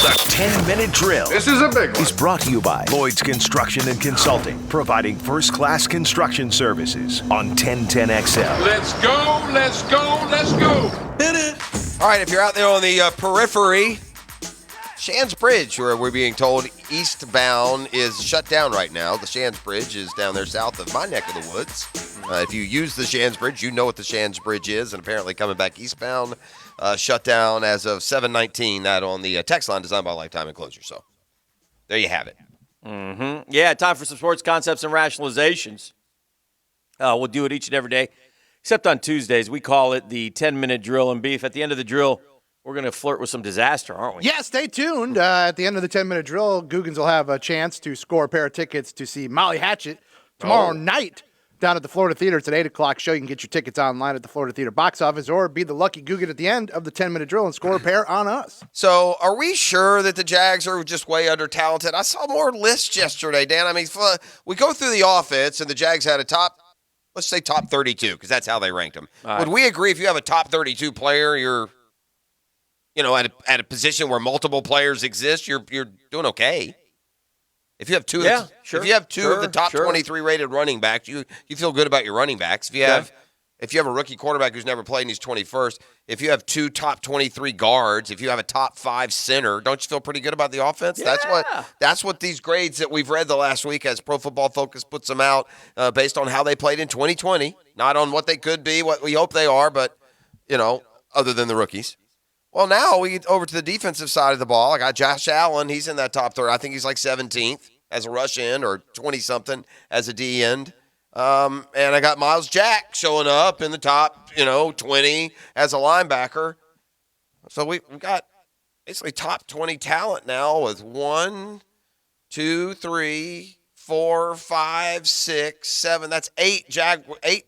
The 10-minute drill. This is a big one. Is brought to you by Lloyd's Construction and Consulting, providing first-class construction services on 1010XL. Let's go, let's go, let's go. Hit it. All right, if you're out there on the periphery, Shands Bridge, where we're being told eastbound, is shut down right now. The Shands Bridge is down there south of my neck of the woods. If you use the Shands Bridge, you know what the Shands Bridge is, and apparently coming back eastbound, shut down as of 7:19. That on the text line designed by Lifetime Enclosure. So there you have it. Mm-hmm. Yeah, time for some sports concepts and rationalizations. We'll do it each and every day, except on Tuesdays. We call it the 10-minute drill and beef. At the end of the drill, we're going to flirt with some disaster, aren't we? Yeah, stay tuned. At the end of the 10-minute drill, Googans will have a chance to score a pair of tickets to see Molly Hatchet tomorrow night down at the Florida Theater. It's an 8 o'clock show. You can get your tickets online at the Florida Theater box office or be the lucky Googan at the end of the 10-minute drill and score a pair on us. So are we sure that the Jags are just way under-talented? I saw more lists yesterday, Dan. I mean, we go through the offense, and the Jags had a let's say top 32, because that's how they ranked them. Would we agree if you have a top 32 player, you're at a position where multiple players exist, you're doing okay? If you have two, if you have two of the top 23 rated running backs, you feel good about your running backs. If you have a rookie quarterback who's never played and he's 21st, if you have two top 23 guards, if you have a top 5 center, don't you feel pretty good about the offense? Yeah. That's what these grades that we've read the last week as Pro Football Focus puts them out based on how they played in 2020, not on what they could be, what we hope they are, but other than the rookies. Well, now we get over to the defensive side of the ball. I got Josh Allen. He's in that top 30. I think he's like 17th as a rush end or 20-something as a D end. And I got Miles Jack showing up in the top, 20 as a linebacker. So we've got basically top 20 talent now with 1, 2, 3, 4, 5, 6, 7. That's 8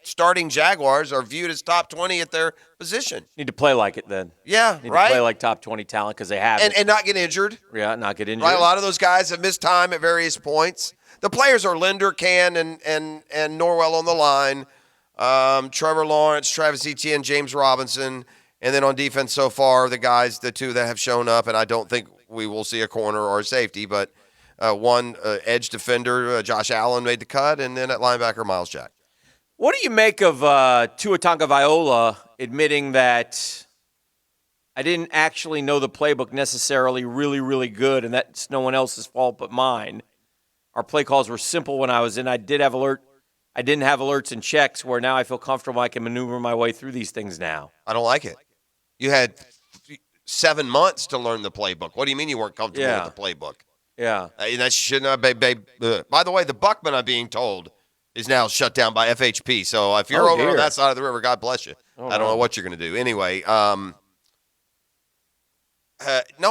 starting Jaguars are viewed as top 20 at their position. Need to play like it then. Yeah, Need right? to play like top 20 talent because they have it. And not get injured. Yeah, not get injured. Right, a lot of those guys have missed time at various points. The players are Linder, Can, and Norwell on the line. Trevor Lawrence, Travis Etienne, James Robinson. And then on defense so far, the two that have shown up, and I don't think we will see a corner or a safety, but one edge defender, Josh Allen, made the cut, and then at linebacker, Miles Jack. What do you make of Tua Tagovailoa admitting that I didn't actually know the playbook necessarily really, really good, and that's no one else's fault but mine? Our play calls were simple when I was in. I didn't have alerts and checks where now I feel comfortable I can maneuver my way through these things now. I don't like it. You had 7 months to learn the playbook. What do you mean you weren't comfortable with the playbook? Yeah. That should not be. By the way, the Buckman, I'm being told, is now shut down by FHP. So if you're over on that side of the river, God bless you. I don't know what you're going to do. Anyway, no,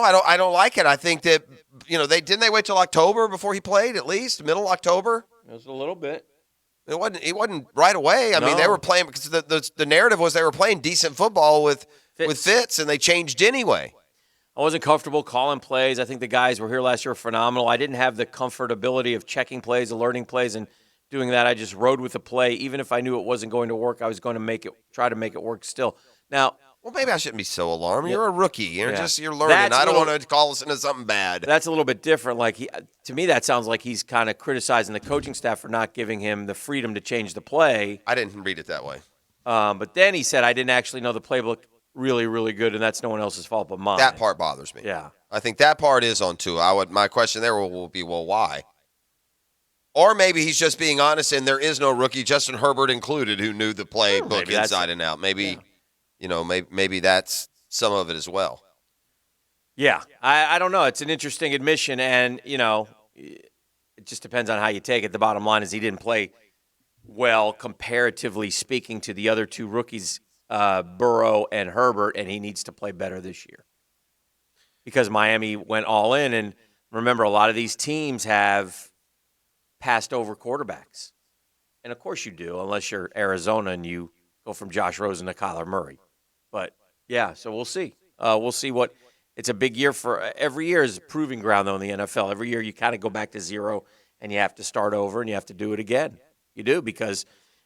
I don't like it. I think that they wait till October before he played, at least middle October. It was a little bit. It wasn't right away. I mean, they were playing because the narrative was they were playing decent football with Fitz, and they changed anyway. I wasn't comfortable calling plays. I think the guys were here last year were phenomenal. I didn't have the comfortability of checking plays, alerting plays, and doing that. I just rode with the play. Even if I knew it wasn't going to work, I was going to try to make it work still. Now, well, maybe I shouldn't be so alarmed. You're a rookie. You're learning. I don't want to call us into something bad. That's a little bit different. To me, that sounds like he's kind of criticizing the coaching staff for not giving him the freedom to change the play. I didn't read it that way. But then he said, I didn't actually know the playbook really, really good, and that's no one else's fault but mine. That part bothers me. Yeah. I think that part is on Tua. My question there will be, well, why? Or maybe he's just being honest, and there is no rookie, Justin Herbert included, who knew the playbook inside and out. Maybe, maybe that's some of it as well. Yeah, I don't know. It's an interesting admission, and, it just depends on how you take it. The bottom line is he didn't play well, comparatively speaking, to the other two rookies, Burrow and Herbert, and he needs to play better this year. Because Miami went all in, and remember, a lot of these teams have passed over quarterbacks. And, of course, you do, unless you're Arizona and you go from Josh Rosen to Kyler Murray. But, yeah, so we'll see. We'll see what – it's a big year for – every year is a proving ground, though, in the NFL. Every year you kind of go back to zero, and you have to start over, and you have to do it again. You do, because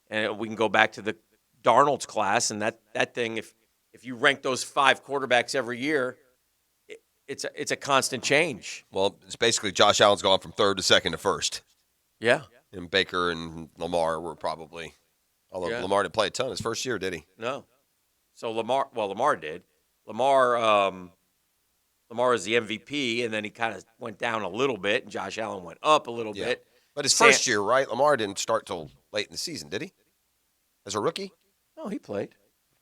we can go back to the Darnold's class, and that thing, if you rank those 5 quarterbacks every year, it's a constant change. Well, it's basically Josh Allen's gone from third to second to first. Yeah. And Baker and Lamar were probably, although Yeah. Lamar didn't play a ton his first year, did he? No. So Lamar did. Lamar is the MVP, and then he kind of went down a little bit, and Josh Allen went up a little bit. But his first year, right? Lamar didn't start till late in the season, did he? As a rookie? No, he played.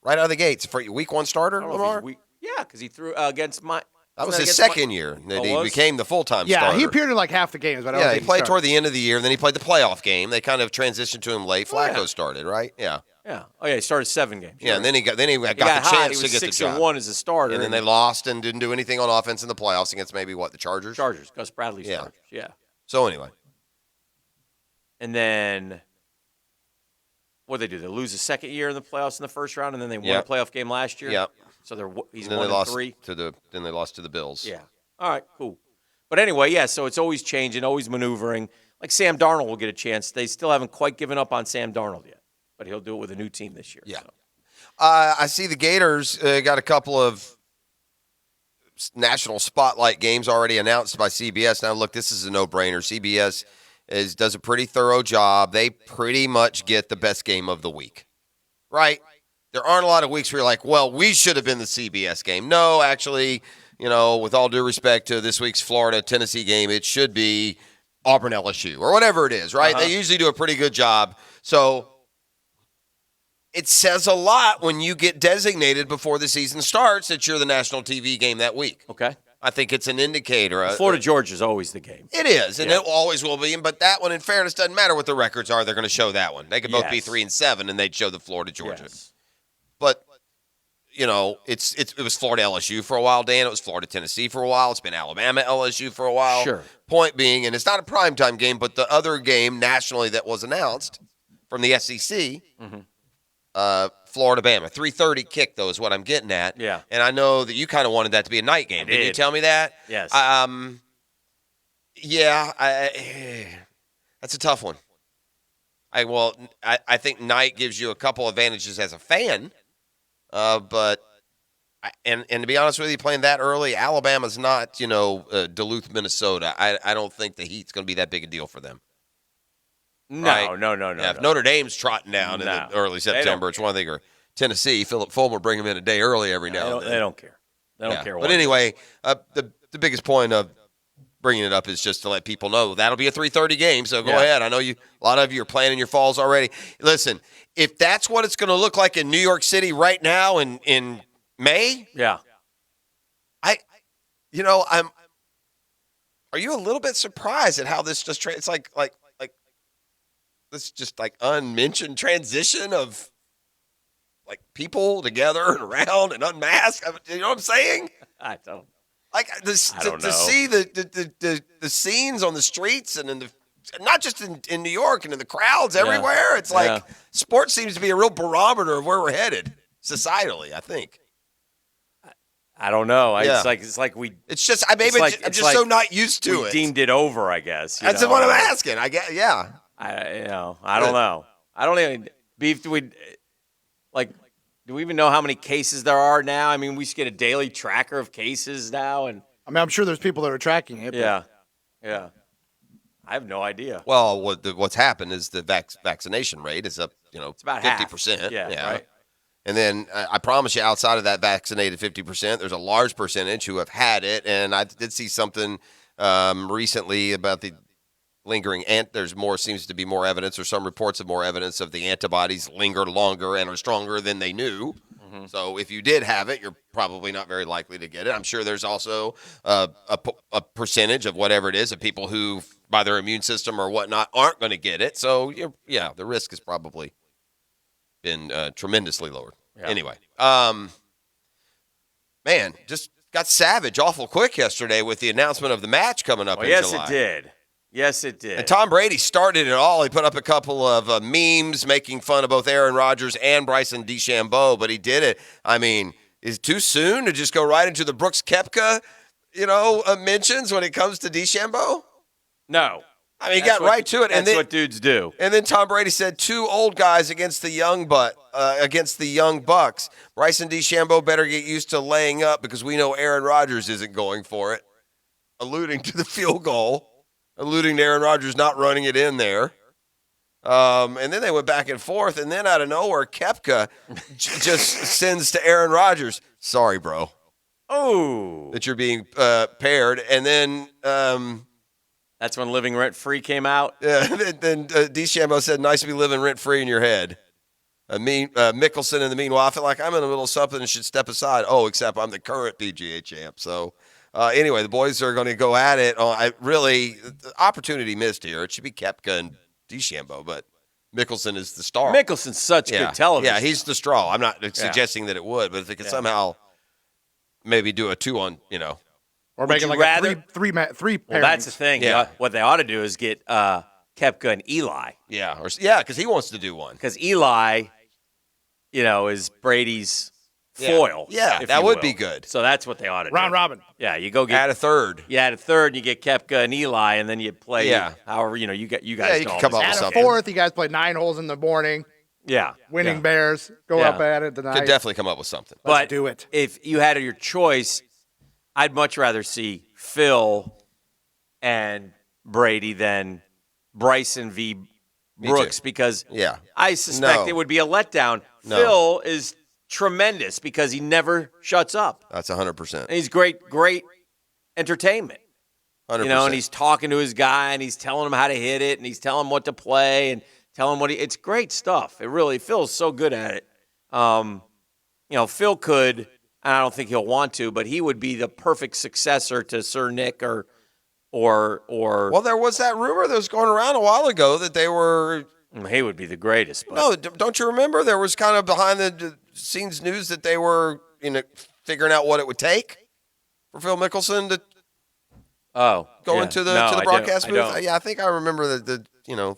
Right out of the gates. For week one starter, I don't know if Lamar? he's yeah, because he threw against my. That was wasn't his that against second year that Oh, he was? became the full-time Yeah, starter. he appeared in like half the games, but I don't Yeah, he think played started. toward the end of the year, and then he played the playoff game. They kind of transitioned to him late. Oh, Flacco yeah. started, right? Yeah. Yeah. Oh yeah, he started 7 games. Yeah, and then he got he the got chance hot. He to was get the 6 job. and 1 as a starter, And then they lost and didn't do anything on offense in the playoffs against maybe the Chargers? Chargers. Gus Bradley's Yeah. Chargers. Yeah. So anyway. And then what did they do? They lose the second year in the playoffs in the first round, and then they won Yep. a playoff game last year. Yep. So he's And then 1 they and lost 3. then they lost to the Bills. Yeah. All right. Cool. But anyway, yeah. So it's always changing, always maneuvering. Like Sam Darnold will get a chance. They still haven't quite given up on Sam Darnold yet, but he'll do it with a new team this year. Yeah. So. I see the Gators got a couple of national spotlight games already announced by CBS. Now, look, this is a no-brainer. CBS does a pretty thorough job. They pretty much get the best game of the week, right? There aren't a lot of weeks where you're like, well, we should have been the CBS game. No, actually, with all due respect to this week's Florida-Tennessee game, it should be Auburn-LSU or whatever it is, right? They usually do a pretty good job. So it says a lot when you get designated before the season starts that you're the national TV game that week. Okay. I think it's an indicator. Florida Georgia is always the game. It is, and Yeah. it always will be. But that one, in fairness, doesn't matter what the records are. They're going to show that one. They could both be Yes. 3 and 7, and they'd show the Florida Georgia. Yes. But it was Florida LSU for a while, Dan. It was Florida Tennessee for a while. It's been Alabama LSU for a while. Sure. Point being, and it's not a primetime game, but the other game nationally that was announced from the SEC, Florida Bama, 3:30 kick though is what I'm getting at. Yeah. And I know that you kind of wanted that to be a night game. Didn't you did. tell me that? Yes. That's a tough one. I think night gives you a couple advantages as a fan, but to be honest with you, playing that early, Alabama's not Duluth, Minnesota. I don't think the heat's going to be that big a deal for them. No, Right. no. Yeah, if Notre Dame's trotting down in No. the early They don't September, it's one thing. Or Tennessee, Philip Fulmer bring them in a day early every now and then. They don't care. They don't Yeah. care. But anyway, the biggest point of bringing it up is just to let people know that'll be a 3:30 game. So go Yeah. ahead. I know a lot of you are planning your falls already. Listen, if that's what it's going to look like in New York City right now in May, Yeah. Are you a little bit surprised at how this just it's like this just like unmentioned transition of like people together and around and unmasked? You know what I'm saying? I don't. Like this, I don't to know. see the scenes on the streets and in not just in New York and in the crowds everywhere. It's like sports seems to be a real barometer of where we're headed societally, I think. I don't know. Yeah. It's like we It's just I'm just so not used to we it. deemed it over. I guess. That's what I'm asking. I guess, yeah. I don't know. I don't even beef. Do we even know how many cases there are now? I mean, we should get a daily tracker of cases now, and I mean, I'm sure there's people that are tracking it. but yeah. I have no idea. Well, what's happened is the vaccination rate is up, It's about 50%. half. Yeah, right. And then I promise you, outside of that vaccinated 50%, there's a large percentage who have had it. And I did see something recently about the lingering seems to be more evidence, or some reports of more evidence of the antibodies linger longer and are stronger than they knew. Mm-hmm. So if you did have it, you're probably not very likely to get it. I'm sure there's also a percentage of whatever it is of people who, by their immune system or whatnot, aren't going to get it. So the risk has probably been tremendously lowered. Yeah. Anyway, man, just got savage awful quick yesterday with the announcement of the match coming up in yes, July. it did. Yes, it did. And Tom Brady started it all. He put up a couple of memes making fun of both Aaron Rodgers and Bryson DeChambeau, but he did it. I mean, is it too soon to just go right into the Brooks Koepka, mentions when it comes to DeChambeau? No. I mean, he got right to it. That's what dudes do. And then Tom Brady said 2 old guys against the young Bucks. Bryson DeChambeau better get used to laying up because we know Aaron Rodgers isn't going for it. Alluding to the field goal. Alluding to Aaron Rodgers not running it in there. And then they went back and forth. And then out of nowhere, Koepka just sends to Aaron Rodgers, sorry, bro. Oh. That you're being paired. And then that's when Living Rent Free came out. Yeah, then DeChambeau said, nice to be living rent-free in your head. Mickelson, in the meanwhile, I feel like I'm in the middle of something and should step aside. Oh, except I'm the current PGA champ. So, anyway, the boys are going to go at it. Opportunity missed here. It should be Koepka and DeChambeau, but Mickelson is the star. Mickelson's such good television. Yeah, he's the straw. I'm not suggesting that it would, but if they could somehow maybe do a 2-on, Or make it like a three pairings. Well, that's the thing. Yeah. What they ought to do is get Koepka and Eli. Yeah, because he wants to do one. Because Eli, is Brady's foil. Yeah, that would be good. So that's what they ought to do. Round robin. Yeah, you go get add a third. You add a third, and you get Koepka and Eli, and then you play. Yeah. However, you guys. You can can come up with Add a something. fourth. You guys play 9 holes in the morning. Yeah. Winning Bears go Yeah. up at it tonight. Could definitely come up with something. But do it. If you had your choice, I'd much rather see Phil and Brady than Bryson v. Brooks because I suspect it would be a letdown. No. Phil is tremendous because he never shuts up. That's 100%. And he's great entertainment. 100%. And he's talking to his guy and he's telling him how to hit it and he's telling him what to play and telling him it's great stuff. It really, Phil's so good at it. Phil could, and I don't think he'll want to, but he would be the perfect successor to Sir Nick or Well, there was that rumor that was going around a while ago that they were. He would be the greatest. But. No, don't you remember? There was kind of behind the scenes news that they were, figuring out what it would take for Phil Mickelson to go into the broadcast booth. I think I remember the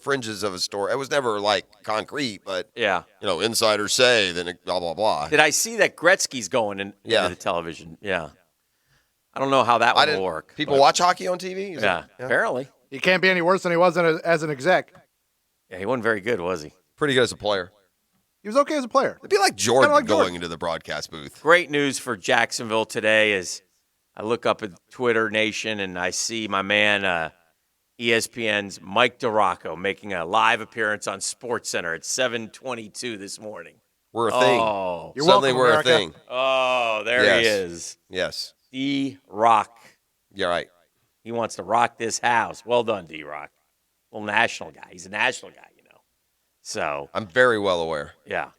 fringes of a story. It was never like concrete, but insiders say then blah blah blah. Did I see that Gretzky's going into the television? Yeah. I don't know how that will work. People watch hockey on TV? Yeah, apparently. He can't be any worse than he was as an exec. Yeah, he wasn't very good, was he? Pretty good as a player. He was okay as a player. It'd be like Jordan going into the broadcast booth. Great news for Jacksonville today is I look up at Twitter Nation and I see my man ESPN's Mike DiRocco making a live appearance on SportsCenter at 7:22 this morning. We're a thing. Oh, Suddenly welcome, we're America. a thing. Oh, there he is. Yes. D-Rock. Yeah, right. He wants to rock this house. Well done, D-Rock. Well, national guy. He's a national guy, So I'm very well aware. Yeah.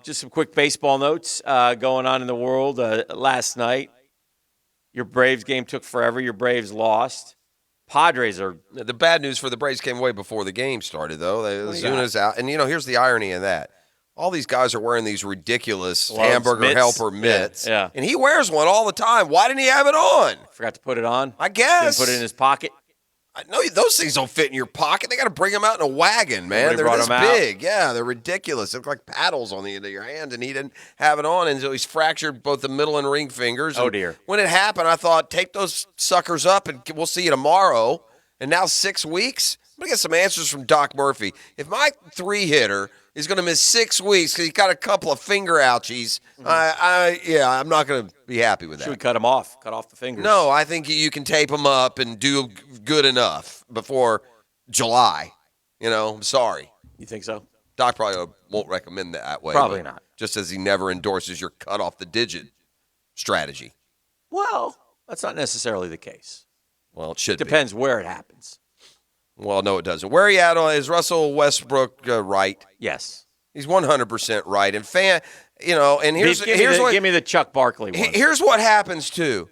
Just some quick baseball notes going on in the world. Last night, your Braves game took forever. Your Braves lost. Padres are. The bad news for the Braves came way before the game started, though. Zuna's out. And, here's the irony of that. All these guys are wearing these ridiculous hamburger helper mitts. Yeah. And he wears one all the time. Why didn't he have it on? Forgot to put it on? I guess. Didn't put it in his pocket? No, those things don't fit in your pocket. They got to bring them out in a wagon, man. They're this big. Yeah, they're ridiculous. They look like paddles on the end of your hand, and he didn't have it on, and so he's fractured both the middle and ring fingers. Oh, dear. When it happened, I thought, tape those suckers up, and we'll see you tomorrow. And now 6 weeks? I'm going to get some answers from Doc Murphy. If my 3-hitter is going to miss 6 weeks because he's got a couple of finger ouchies, I'm not going to be happy with that. Should we cut him off? Cut off the fingers? No, I think you can tape them up and do good enough before July. I'm sorry. You think so? Doc probably won't recommend that way. Probably not. Just as he never endorses your cut off the digit strategy. Well, that's not necessarily the case. Well, it should Depends where it happens. Well, no, it doesn't. Where are you at on? Is Russell Westbrook right? Yes. He's 100% right. And and give me the Chuck Barkley one. Here's what happens too.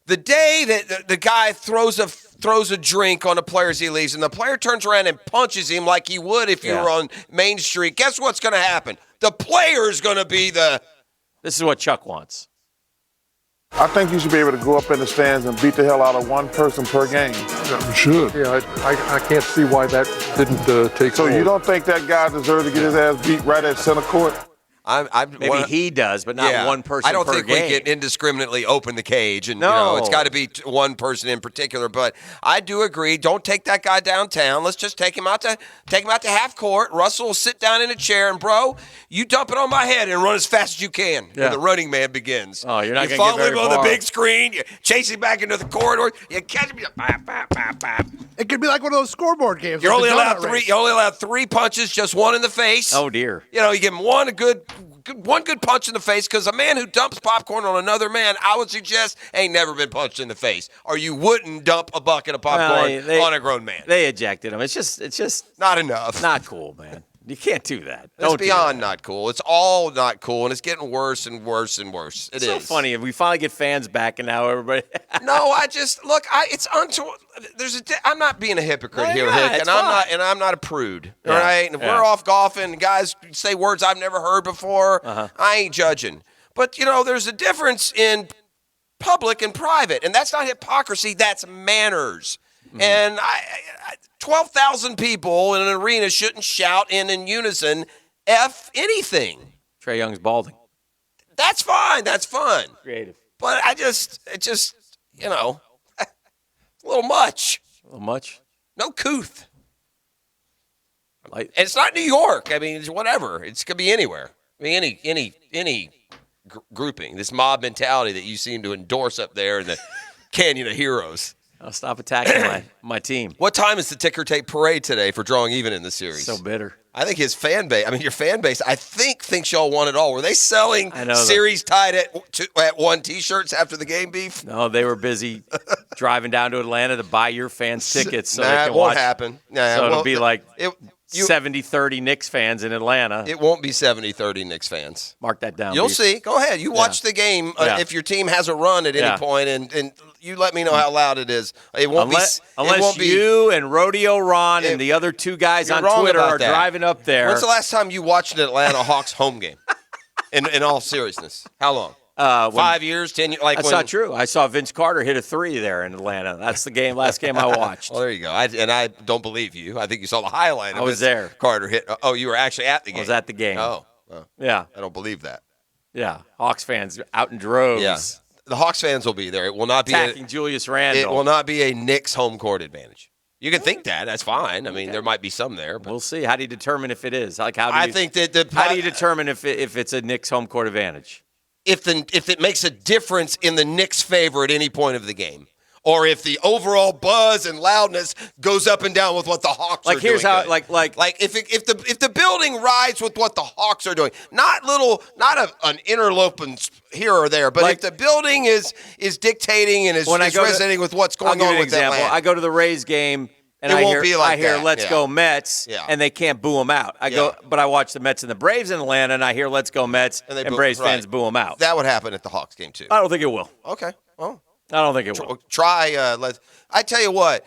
The day that the guy throws a drink on a player as he leaves, and the player turns around and punches him like he would if you were on Main Street, guess what's going to happen? The player's going to be the. This is what Chuck wants. I think you should be able to go up in the stands and beat the hell out of one person per game. Yeah, we should. Yeah, I can't see why that didn't take So hold. you don't think that guy deserved to get his ass beat right at center court? Maybe he does, but not one person I don't per think game. we can indiscriminately open the cage, and No. it's got to be one person in particular. But I do agree. Don't take that guy downtown. Let's just take him out to half court. Russell will sit down in a chair, and bro, you dump it on my head and run as fast as you can. Yeah. When the running man begins. Oh, you're not You going to get follow very him on far. the big screen. You chase him back into the corridor. You catch him. You bap, bap, bap, bap. It could be like one of those scoreboard games. You're like only the allowed donut three. race. You only allowed 3 punches, just one in the face. Oh, dear. You give him one good punch in the face, because a man who dumps popcorn on another man, I would suggest, ain't never been punched in the face, or you wouldn't dump a bucket of popcorn on a grown man. They ejected him. It's just Not enough. not cool, man. You can't do that. It's Don't do beyond that. not cool. It's all not cool, and it's getting worse and worse and worse. It's so funny. We finally get fans back, and now everybody. No, it's I'm not being a hypocrite No, here, you're not. Hick, It's I'm not a prude. Yeah, All right, and if yeah. we're off golfing, guys say words I've never heard before. I ain't judging, but there's a difference in public and private, and that's not hypocrisy. That's manners. And 12,000 people in an arena shouldn't shout in unison F anything. Trae Young's balding. That's fine. That's fun. Creative. But it's a little much. A little much. No couth. Like, And it's not New York. I mean, it's whatever. It could be anywhere. I mean, any grouping. This mob mentality that you seem to endorse up there in the Canyon of Heroes. I'll stop attacking my team. What time is the ticker tape parade today for drawing even in the series? So bitter. I think his fan base, your fan base, I think thinks y'all won it all. Were they selling I know series tied at one T-shirts after the game beef? No, they were busy driving down to Atlanta to buy your fans tickets so they Nah, can it won't watch. happen. Nah, So well, it'll be like you- 70-30 Knicks fans in Atlanta. It won't be 70-30 Knicks fans. Mark that down. You'll Beef. see. Go ahead. You watch the game Yeah. if your team has a run at any Yeah. point, and you let me know how loud it is. It won't Unless it won't be. you and Rodeo Ron and the other two guys You're on wrong Twitter about are that. driving up there. When's the last time you watched an Atlanta Hawks home game? In all seriousness, how long? When- 5 years, 10 years? That's not true. I saw Vince Carter hit a 3 there in Atlanta. That's the last game I watched. Well, there you go. I don't believe you. I think you saw the highlight. I was there. Carter hit. Oh, you were actually at the game. I was at the game. Oh, well, Yeah, I don't believe that. yeah. Hawks fans out in droves. Yeah, the Hawks fans will be there. It will not be. Attacking Julius Randle. It will not be a Knicks home court advantage. You can think that. That's fine. I mean, there might be some there, but We'll see. How do you determine if it is? Like, I think that how do you determine if it's a Knicks home court advantage? if it makes a difference in the Knicks' favor at any point of the game, or if the overall buzz and loudness goes up and down with what the Hawks are doing. Here's how good. like if the building rides with what the Hawks are doing, not an interloping here or there, but if the building is dictating and is resonating with what's I'll going give you on an with that example. land. I go to the Rays game and It I won't hear be like that. Let's Yeah. go Mets, Yeah. and they can't boo them out. I go, but I watch the Mets and the Braves in Atlanta, and I hear Let's go Mets, And they and boo- Braves right. fans boo them out. That would happen at the Hawks game too. I don't think it will. Okay. Well, I don't think it will. try. I tell you what,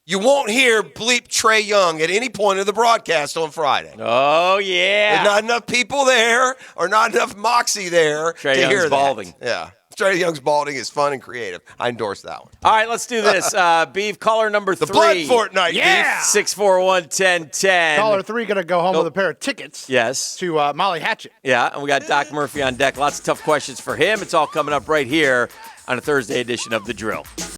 you won't hear bleep Trae Young at any point of the broadcast on Friday. Oh yeah. There's not enough people there, or not enough moxie there Trae to Young's hear that. balding. Yeah, Trae Young's balding is fun and creative. I endorse that one. All right, let's do this. Beef, caller number 3. The Blood Fortnite. Yeah. Beef. 641-1010. Caller 3 going to go home with a pair of tickets Yes. to Molly Hatchet. Yeah, and we got Doc Murphy on deck. Lots of tough questions for him. It's all coming up right here on a Thursday edition of The Drill.